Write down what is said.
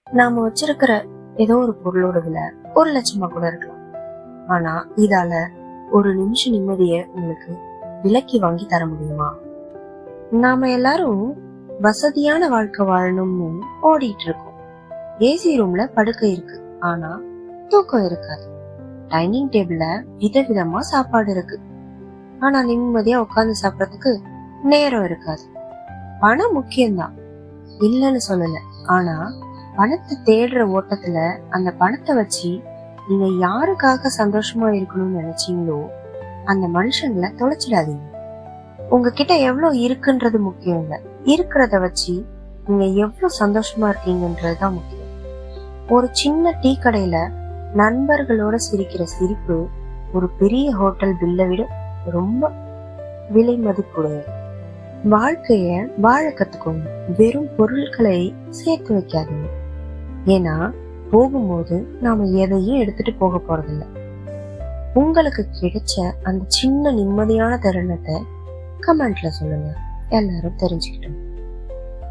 நாம வச்சிருக்கிற ஏதோ ஒரு பொருளோட விலை 1,00,000 கூட இருக்கலாம். ஆனா இதால ஒரு நிமிஷம் நிம்மதிய உங்களுக்கு விலைக்கு வாங்கி தர முடியுமா? நாம எல்லாரும் வசதியான வாழ்க்கை வாழணும்னு ஓடிட்டு இருக்கோம். ஏசி ரூம்ல படுக்கை இருக்கு, ஆனா தூக்கம் இருக்காது. டைனிங் டேபிள்ல விதவிதமா சாப்பாடு இருக்கு, ஆனா நிம்மதியா உட்கார்ந்து சாப்பிடறதுக்கு நேரம் இருக்காது. பணம் முக்கியம்தான், இல்லைன்னு சொல்லல. ஆனா பணத்தை தேடுற ஓட்டத்துல அந்த பணத்தை வச்சு நீங்க யாருக்காக சந்தோஷமா இருக்கணும்னு நினைச்சீங்களோ அந்த மனுஷங்களை தொலைச்சிடாதீங்க. உங்ககிட்ட எவ்வளவு இருக்குன்றது முக்கியம் இல்ல, இருக்கிறத வச்சு நீங்க எவ்வளவு சந்தோஷமா இருக்கீங்கன்றதுதான் முக்கியம். ஒரு சின்ன டீ கடையில நண்பர்களோட சிரிக்கிற சிரிப்பு ஒரு பெரிய ஹோட்டல் பில்லை விட ரொம்ப விலை மதிப்புடையது. வாழ்க்கைய வாழ கத்துக்கோங்க, வெறும் பொருட்களை சேர்த்து வைக்காதீங்க. ஏன்னா போகும்போது நாம எதையும் எடுத்துட்டு போக போறதில்ல. உங்களுக்கு கிடைச்ச அந்த சின்ன நிம்மதியான தருணத்தை கமெண்ட்ல சொல்லுங்க, எல்லாரும் தெரிஞ்சுக்கிட்டோம்.